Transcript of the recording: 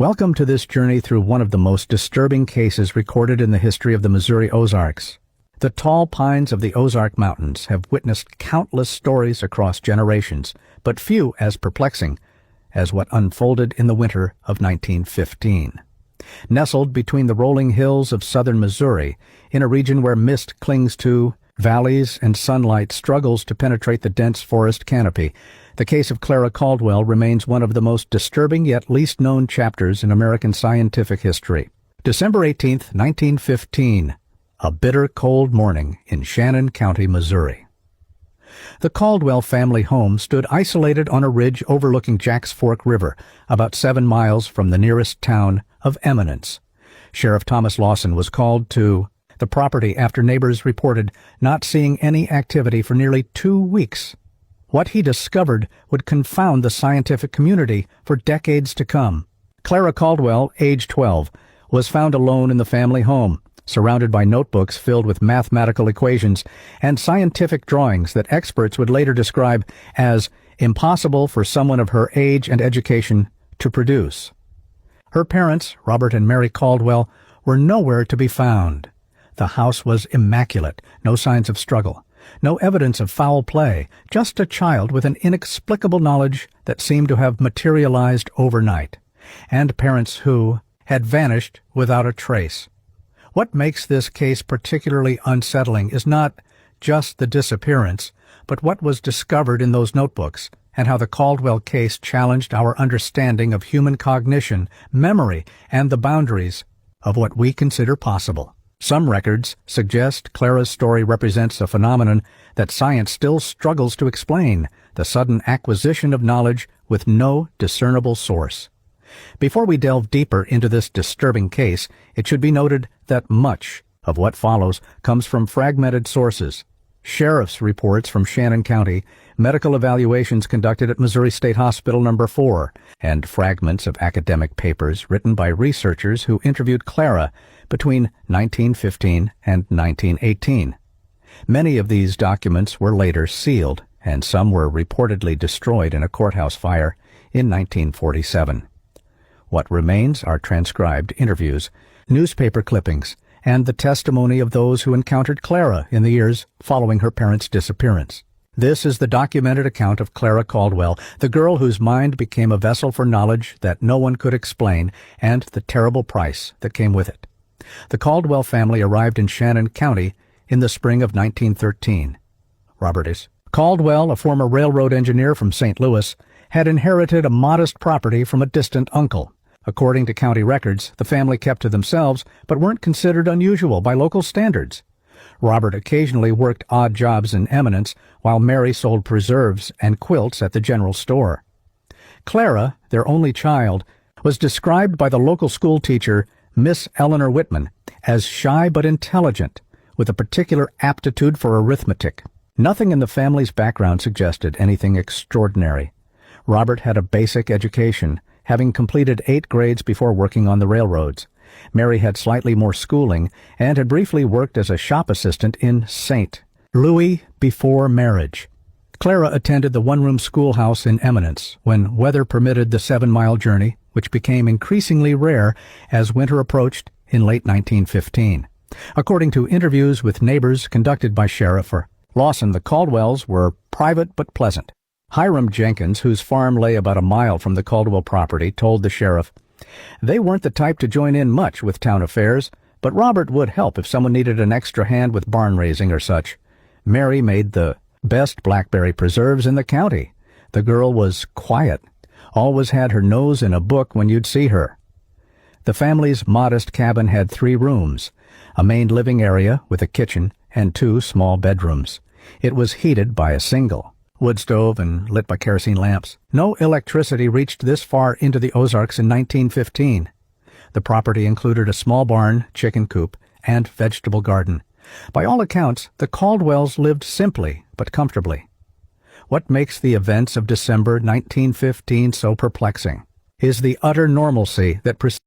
Welcome to this journey through one of the most disturbing cases recorded in the history of the Missouri Ozarks. The tall pines of the Ozark Mountains have witnessed countless stories across generations, but few as perplexing as what unfolded in the winter of 1915. Nestled between the rolling hills of southern Missouri, in a region where mist clings to valleys and sunlight struggles to penetrate the dense forest canopy, the case of Clara Caldwell remains one of the most disturbing yet least known chapters in American scientific history. December 18, 1915. A bitter cold morning in Shannon County, Missouri. The Caldwell family home stood isolated on a ridge overlooking Jack's Fork River, about 7 miles from the nearest town of Eminence. Sheriff Thomas Lawson was called to the property after neighbors reported not seeing any activity for nearly 2 weeks. What he discovered would confound the scientific community for decades to come. Clara Caldwell, age 12, was found alone in the family home, surrounded by notebooks filled with mathematical equations and scientific drawings that experts would later describe as impossible for someone of her age and education to produce. Her parents, Robert and Mary Caldwell, were nowhere to be found. The house was immaculate, no signs of struggle, no evidence of foul play, just a child with an inexplicable knowledge that seemed to have materialized overnight, and parents who had vanished without a trace. What makes this case particularly unsettling is not just the disappearance, but what was discovered in those notebooks, and how the Caldwell case challenged our understanding of human cognition, memory, and the boundaries of what we consider possible. Some records suggest Clara's story represents a phenomenon that science still struggles to explain, the sudden acquisition of knowledge with no discernible source. Before we delve deeper into this disturbing case, it should be noted that much of what follows comes from fragmented sources. Sheriff's reports from Shannon County, medical evaluations conducted at Missouri State Hospital No. 4, and fragments of academic papers written by researchers who interviewed Clara between 1915 and 1918. Many of these documents were later sealed, and some were reportedly destroyed in a courthouse fire in 1947. What remains are transcribed interviews, newspaper clippings, and the testimony of those who encountered Clara in the years following her parents' disappearance. This is the documented account of Clara Caldwell, the girl whose mind became a vessel for knowledge that no one could explain, and the terrible price that came with it. The Caldwell family arrived in Shannon County in the spring of 1913. Robert S. Caldwell, a former railroad engineer from St. Louis, had inherited a modest property from a distant uncle. According to county records, the family kept to themselves, but weren't considered unusual by local standards. Robert occasionally worked odd jobs in Eminence, while Mary sold preserves and quilts at the general store. Clara, their only child, was described by the local school teacher, Miss Eleanor Whitman, as shy but intelligent, with a particular aptitude for arithmetic. Nothing in the family's background suggested anything extraordinary. Robert had a basic education, having completed 8 grades before working on the railroads. Mary had slightly more schooling and had briefly worked as a shop assistant in St. Louis before marriage. Clara attended the one-room schoolhouse in Eminence when weather permitted the 7-mile journey, which became increasingly rare as winter approached in late 1915. According to interviews with neighbors conducted by Sheriff Lawson, the Caldwells were private but pleasant. Hiram Jenkins, whose farm lay about a mile from the Caldwell property, told the sheriff, "They weren't the type to join in much with town affairs, but Robert would help if someone needed an extra hand with barn raising or such. Mary made the best blackberry preserves in the county. The girl was quiet, always had her nose in a book when you'd see her." The family's modest cabin had 3 rooms, a main living area with a kitchen and 2 small bedrooms. It was heated by a single wood stove and lit by kerosene lamps. No electricity reached this far into the Ozarks in 1915. The property included a small barn, chicken coop, and vegetable garden. By all accounts, the Caldwells lived simply but comfortably. What makes the events of December 1915 so perplexing is the utter normalcy that preceded